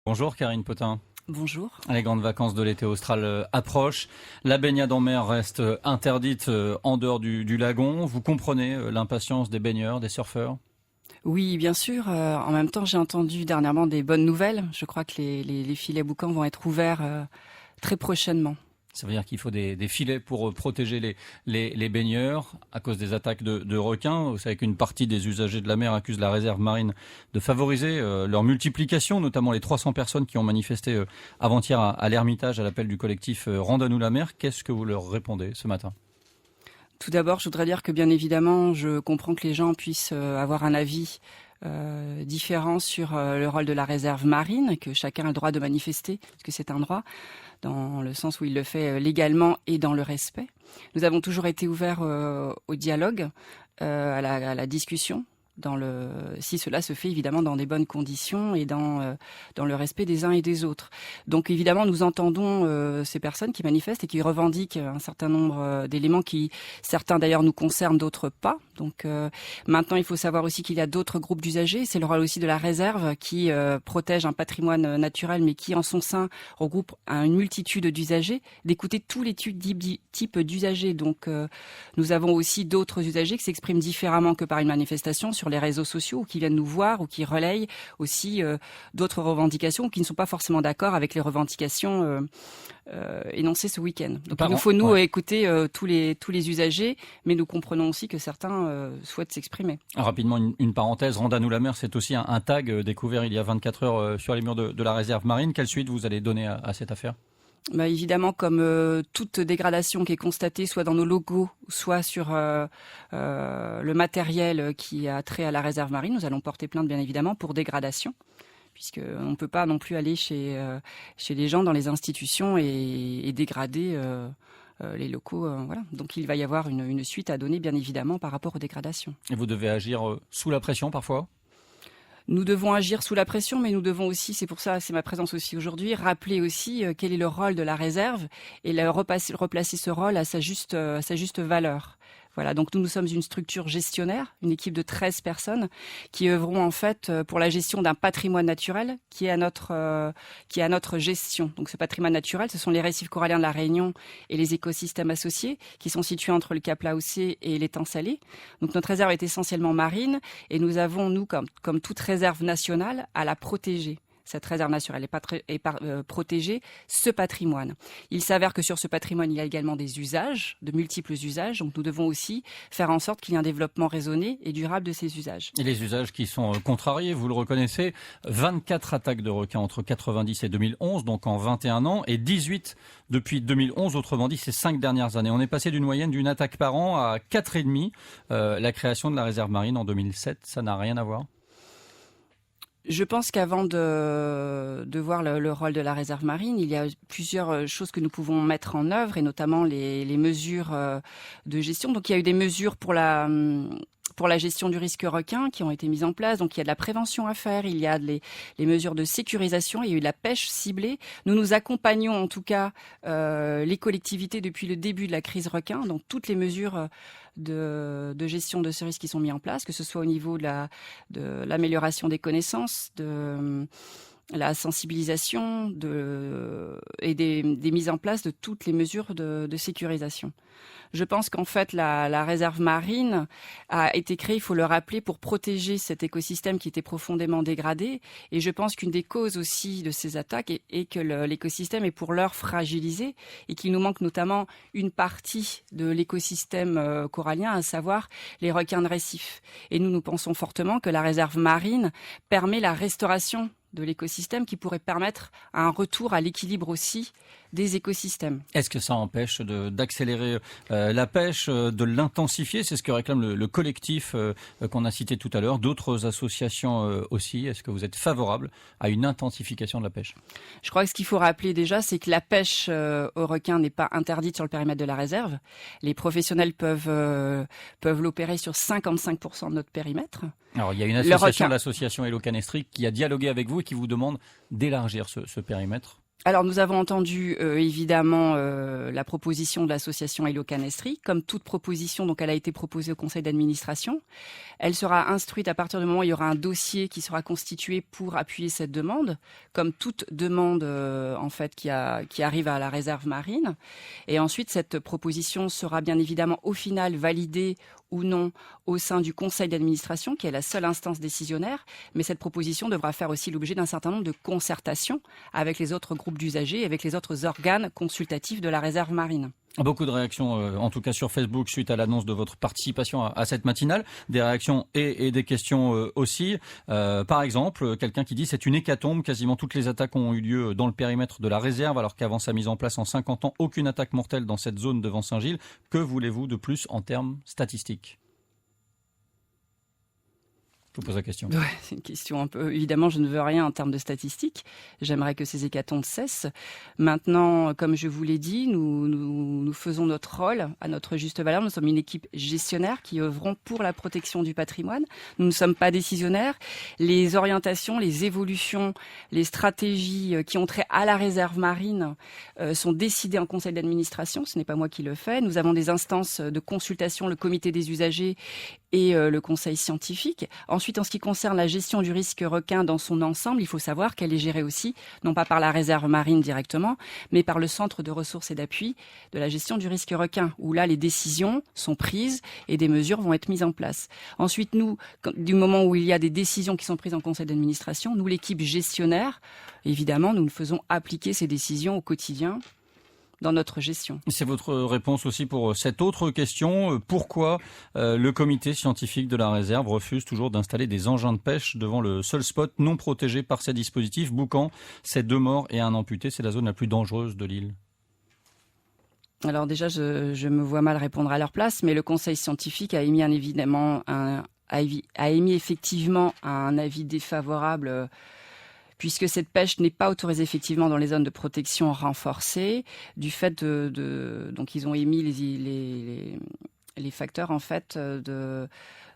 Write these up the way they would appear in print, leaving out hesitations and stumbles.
Bonjour Karine Potin. Bonjour. Les grandes vacances de l'été austral approchent. La baignade en mer reste interdite en dehors du lagon. Vous comprenez l'impatience des baigneurs, des surfeurs ? Oui, bien sûr. En même temps, j'ai entendu dernièrement des bonnes nouvelles. Je crois que les filets boucans vont être ouverts très prochainement. Ça veut dire qu'il faut des filets pour protéger les baigneurs à cause des attaques de requins. Vous savez qu'une partie des usagers de la mer accuse la réserve marine de favoriser leur multiplication, notamment les 300 personnes qui ont manifesté avant-hier à l'Ermitage à l'appel du collectif Rends-nous la mer. Qu'est-ce que vous leur répondez ce matin ? Tout d'abord, je voudrais dire que bien évidemment, je comprends que les gens puissent avoir un avis différent sur le rôle de la réserve marine, que chacun a le droit de manifester, parce que c'est un droit, dans le sens où il le fait légalement et dans le respect. Nous avons toujours été ouverts au dialogue, à la discussion, si cela se fait évidemment dans des bonnes conditions et dans le respect des uns et des autres. Donc évidemment, nous entendons ces personnes qui manifestent et qui revendiquent un certain nombre d'éléments qui, certains d'ailleurs nous concernent, d'autres pas. Donc maintenant, il faut savoir aussi qu'il y a d'autres groupes d'usagers. C'est le rôle aussi de la réserve qui protège un patrimoine naturel, mais qui en son sein regroupe une multitude d'usagers, d'écouter tous les types d'usagers. Donc nous avons aussi d'autres usagers qui s'expriment différemment que par une manifestation sur les réseaux sociaux, ou qui viennent nous voir, ou qui relayent aussi d'autres revendications, ou qui ne sont pas forcément d'accord avec les revendications énoncées ce week-end. Donc il nous faut écouter tous les usagers, mais nous comprenons aussi que certains souhaitent s'exprimer. Rapidement, une parenthèse, Rends-nous la mer, c'est aussi un tag découvert il y a 24 heures sur les murs de la réserve marine. Quelle suite vous allez donner à cette affaire ? Bah évidemment, comme toute dégradation qui est constatée, soit dans nos logos, soit sur le matériel qui a trait à la réserve marine, nous allons porter plainte bien évidemment pour dégradation, puisqu'on ne peut pas non plus aller chez les gens dans les institutions et dégrader les locaux. Voilà. Donc il va y avoir une suite à donner bien évidemment par rapport aux dégradations. Et vous devez agir sous la pression parfois ? Nous devons agir sous la pression, mais nous devons aussi, c'est pour ça, c'est ma présence aussi aujourd'hui, rappeler aussi quel est le rôle de la réserve et replacer ce rôle à sa juste valeur. Voilà, donc nous sommes une structure gestionnaire, une équipe de 13 personnes qui œuvront en fait pour la gestion d'un patrimoine naturel qui est à notre gestion. Donc ce patrimoine naturel, ce sont les récifs coralliens de la Réunion et les écosystèmes associés qui sont situés entre le Cap Laossé et l'étang Salé. Donc notre réserve est essentiellement marine et nous avons, nous, comme toute réserve nationale, à la protéger. Cette réserve nationale protéger ce patrimoine. Il s'avère que sur ce patrimoine, il y a également des usages, de multiples usages. Donc nous devons aussi faire en sorte qu'il y ait un développement raisonné et durable de ces usages. Et les usages qui sont contrariés, vous le reconnaissez, 24 attaques de requins entre 90 et 2011, donc en 21 ans, et 18 depuis 2011, autrement dit ces 5 dernières années. On est passé d'une moyenne d'une attaque par an à 4,5. La création de la réserve marine en 2007, ça n'a rien à voir ? Je pense qu'avant de voir le rôle de la réserve marine, il y a plusieurs choses que nous pouvons mettre en œuvre, et notamment les mesures de gestion. Donc il y a eu des mesures pour la gestion du risque requin qui ont été mises en place. Donc il y a de la prévention à faire, il y a les mesures de sécurisation, il y a eu de la pêche ciblée. Nous accompagnons en tout cas les collectivités depuis le début de la crise requin, donc toutes les mesures de gestion de ce risque qui sont mis en place, que ce soit au niveau de l'amélioration des connaissances, de la sensibilisation et des mises en place de toutes les mesures de sécurisation. Je pense qu'en fait, la réserve marine a été créée, il faut le rappeler, pour protéger cet écosystème qui était profondément dégradé. Et je pense qu'une des causes aussi de ces attaques est que l'écosystème est pour l'heure fragilisé et qu'il nous manque notamment une partie de l'écosystème corallien, à savoir les requins de récif. Et nous pensons fortement que la réserve marine permet la restauration de l'écosystème qui pourrait permettre un retour à l'équilibre aussi des écosystèmes. Est-ce que ça empêche d'accélérer la pêche, de l'intensifier ? C'est ce que réclame le collectif qu'on a cité tout à l'heure, d'autres associations aussi. Est-ce que vous êtes favorable à une intensification de la pêche ? Je crois que ce qu'il faut rappeler déjà, c'est que la pêche au requin n'est pas interdite sur le périmètre de la réserve. Les professionnels peuvent l'opérer sur 55% de notre périmètre. Alors, il y a une association, l'association Hello Canestric, qui a dialogué avec vous et qui vous demande d'élargir ce périmètre. Alors nous avons entendu évidemment la proposition de l'association Hello Canestri. Comme toute proposition, donc elle a été proposée au conseil d'administration. Elle sera instruite à partir du moment où il y aura un dossier qui sera constitué pour appuyer cette demande, comme toute demande en fait qui arrive à la réserve marine. Et ensuite cette proposition sera bien évidemment au final validée ou non au sein du conseil d'administration, qui est la seule instance décisionnaire. Mais cette proposition devra faire aussi l'objet d'un certain nombre de concertations avec les autres groupes d'usagers et avec les autres organes consultatifs de la réserve marine. Beaucoup de réactions, en tout cas sur Facebook, suite à l'annonce de votre participation à cette matinale. Des réactions et des questions aussi. Par exemple, quelqu'un qui dit « C'est une hécatombe, quasiment toutes les attaques ont eu lieu dans le périmètre de la réserve, alors qu'avant sa mise en place en 50 ans, aucune attaque mortelle dans cette zone devant Saint-Gilles. Que voulez-vous de plus en termes statistiques ?» Je vous pose la question. Ouais, c'est une question un peu... Évidemment, je ne veux rien en termes de statistiques. J'aimerais que ces hécatombes cessent. Maintenant, comme je vous l'ai dit, nous faisons notre rôle à notre juste valeur. Nous sommes une équipe gestionnaire qui œuvrons pour la protection du patrimoine. Nous ne sommes pas décisionnaires. Les orientations, les évolutions, les stratégies qui ont trait à la réserve marine sont décidées en conseil d'administration. Ce n'est pas moi qui le fais. Nous avons des instances de consultation, le comité des usagers et le conseil scientifique. Ensuite, en ce qui concerne la gestion du risque requin dans son ensemble, il faut savoir qu'elle est gérée aussi, non pas par la réserve marine directement, mais par le centre de ressources et d'appui de la gestion du risque requin, où là, les décisions sont prises et des mesures vont être mises en place. Ensuite, nous, du moment où il y a des décisions qui sont prises en conseil d'administration, nous, l'équipe gestionnaire, évidemment, nous faisons appliquer ces décisions au quotidien dans notre gestion. C'est votre réponse aussi pour cette autre question. Pourquoi le comité scientifique de la réserve refuse toujours d'installer des engins de pêche devant le seul spot non protégé par ces dispositifs? Boucan, c'est 2 morts et un amputé. C'est la zone la plus dangereuse de l'île. Alors déjà, je me vois mal répondre à leur place, mais le conseil scientifique a émis effectivement un avis défavorable puisque cette pêche n'est pas autorisée effectivement dans les zones de protection renforcées, du fait donc ils ont émis les facteurs en fait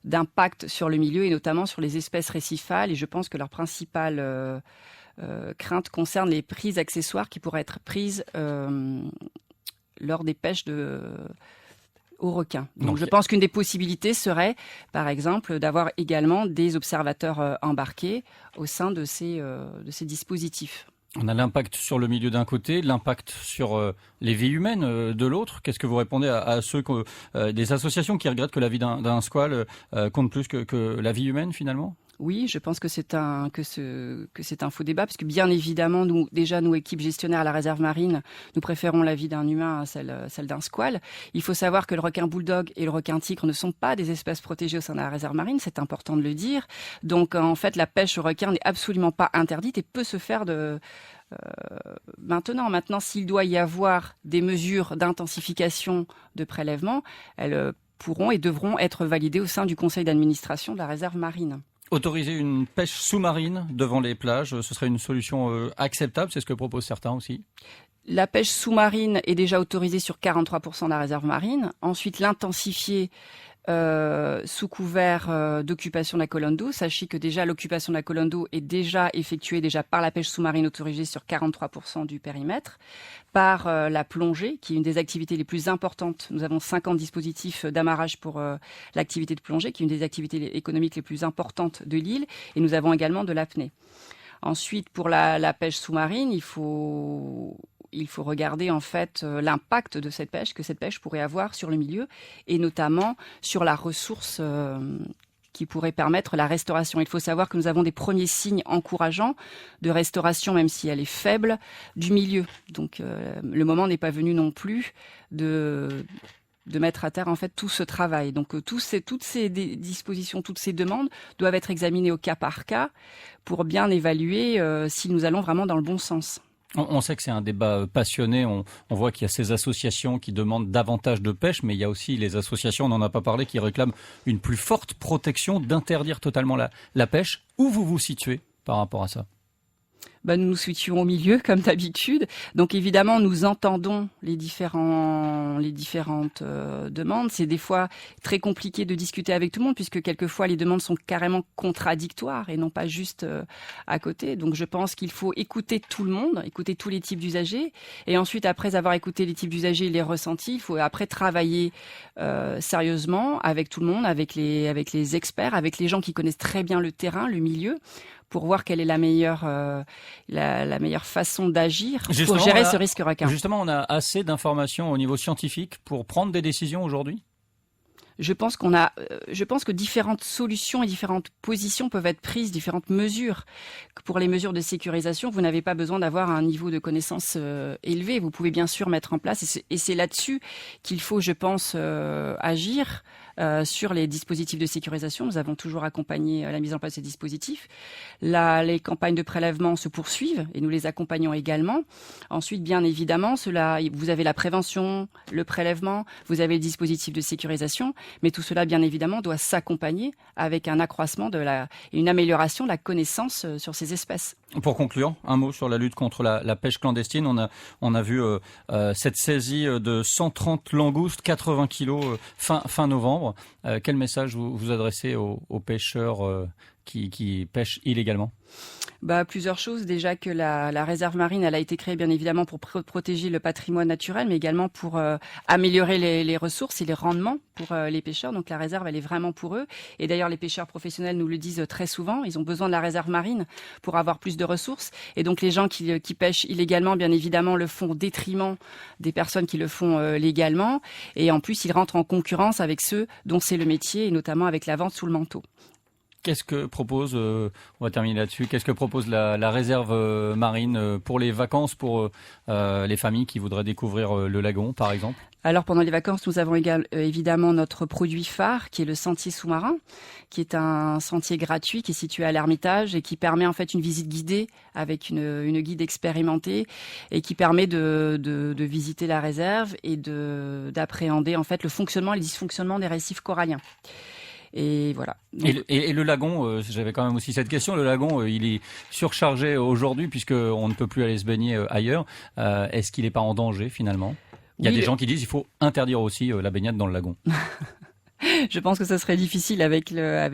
d'impact sur le milieu et notamment sur les espèces récifales. Et je pense que leur principale crainte concerne les prises accessoires qui pourraient être prises lors des pêches aux requins. Donc je pense qu'une des possibilités serait, par exemple, d'avoir également des observateurs embarqués au sein de ces dispositifs. On a l'impact sur le milieu d'un côté, l'impact sur les vies humaines de l'autre. Qu'est-ce que vous répondez à ceux des associations qui regrettent que la vie d'un squale compte plus que la vie humaine finalement ? Oui, je pense que c'est un faux débat, parce que bien évidemment, nous, équipes gestionnaires à la réserve marine, nous préférons la vie d'un humain à celle d'un squale. Il faut savoir que le requin bulldog et le requin tigre ne sont pas des espèces protégées au sein de la réserve marine, c'est important de le dire. Donc en fait, la pêche au requin n'est absolument pas interdite et peut se faire Maintenant, s'il doit y avoir des mesures d'intensification de prélèvement, elles pourront et devront être validées au sein du conseil d'administration de la réserve marine. Autoriser une pêche sous-marine devant les plages, ce serait une solution acceptable, c'est ce que proposent certains aussi. La pêche sous-marine est déjà autorisée sur 43% de la réserve marine. Ensuite, l'intensifier sous couvert d'occupation de la colonne d'eau. Sachez que déjà l'occupation de la colonne d'eau est déjà effectuée par la pêche sous-marine autorisée sur 43% du périmètre, par la plongée, qui est une des activités les plus importantes. Nous avons 50 dispositifs d'amarrage pour l'activité de plongée, qui est une des activités économiques les plus importantes de l'île, et nous avons également de l'apnée. Ensuite, pour la pêche sous-marine, il faut regarder en fait l'impact de cette pêche que cette pêche pourrait avoir sur le milieu et notamment sur la ressource qui pourrait permettre la restauration. Il faut savoir que nous avons des premiers signes encourageants de restauration, même si elle est faible, du milieu. Donc le moment n'est pas venu non plus de mettre à terre en fait tout ce travail. Donc toutes ces dispositions, toutes ces demandes doivent être examinées au cas par cas pour bien évaluer si nous allons vraiment dans le bon sens. On sait que c'est un débat passionné, on voit qu'il y a ces associations qui demandent davantage de pêche, mais il y a aussi les associations, on n'en a pas parlé, qui réclament une plus forte protection, d'interdire totalement la pêche. Où vous vous situez par rapport à ça ? Nous nous situons au milieu, comme d'habitude. Donc évidemment, nous entendons les différentes demandes. C'est des fois très compliqué de discuter avec tout le monde, puisque quelquefois les demandes sont carrément contradictoires et non pas juste à côté. Donc je pense qu'il faut écouter tout le monde, écouter tous les types d'usagers, et ensuite, après avoir écouté les types d'usagers et les ressentis, il faut après travailler sérieusement avec tout le monde, avec les experts, avec les gens qui connaissent très bien le terrain, le milieu, pour voir quelle est la meilleure façon d'agir pour gérer ce risque requin. Justement, on a assez d'informations au niveau scientifique pour prendre des décisions aujourd'hui ? Je pense que différentes solutions et différentes positions peuvent être prises, différentes mesures. Pour les mesures de sécurisation, vous n'avez pas besoin d'avoir un niveau de connaissance élevé. Vous pouvez bien sûr mettre en place, et c'est là-dessus qu'il faut, je pense, agir. Sur les dispositifs de sécurisation, nous avons toujours accompagné la mise en place de ces dispositifs. Les campagnes de prélèvement se poursuivent et nous les accompagnons également. Ensuite, bien évidemment, vous avez la prévention, le prélèvement, vous avez le dispositif de sécurisation, mais tout cela, bien évidemment, doit s'accompagner avec un accroissement et une amélioration de la connaissance sur ces espèces. Pour conclure, un mot sur la lutte contre la pêche clandestine. On a vu cette saisie de 130 langoustes, 80 kilos fin novembre. Quel message vous adressez aux pêcheurs qui pêchent illégalement ? Plusieurs choses. Déjà que la réserve marine, elle a été créée bien évidemment pour protéger le patrimoine naturel, mais également pour améliorer les ressources et les rendements pour les pêcheurs. Donc la réserve, elle est vraiment pour eux. Et d'ailleurs, les pêcheurs professionnels nous le disent très souvent. Ils ont besoin de la réserve marine pour avoir plus de ressources. Et donc les gens qui pêchent illégalement, bien évidemment, le font au détriment des personnes qui le font légalement. Et en plus, ils rentrent en concurrence avec ceux dont c'est le métier, et notamment avec la vente sous le manteau. Qu'est-ce que propose, on va terminer là-dessus, qu'est-ce que propose la réserve marine pour les vacances, pour les familles qui voudraient découvrir le lagon, par exemple ? Alors pendant les vacances, nous avons évidemment notre produit phare qui est le sentier sous-marin, qui est un sentier gratuit qui est situé à l'Ermitage et qui permet en fait une visite guidée avec une guide expérimentée et qui permet de visiter la réserve et d'appréhender en fait le fonctionnement et les dysfonctionnements des récifs coralliens. Et voilà. Et le lagon, j'avais quand même aussi cette question. Le lagon, il est surchargé aujourd'hui puisqu'on ne peut plus aller se baigner ailleurs. Est-ce qu'il n'est pas en danger finalement ? Il y a des gens qui disent qu'il faut interdire aussi la baignade dans le lagon. Je pense que ça serait difficile avec la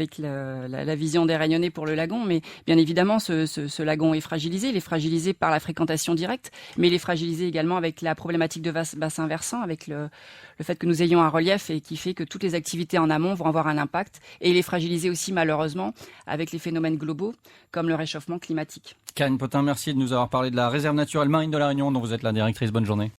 vision des rayonnés pour le lagon, mais bien évidemment, ce lagon est fragilisé. Il est fragilisé par la fréquentation directe, mais il est fragilisé également avec la problématique de bassin versant, avec le fait que nous ayons un relief et qui fait que toutes les activités en amont vont avoir un impact. Et il est fragilisé aussi, malheureusement, avec les phénomènes globaux, comme le réchauffement climatique. Karine Potin, merci de nous avoir parlé de la réserve naturelle marine de la Réunion, dont vous êtes la directrice. Bonne journée.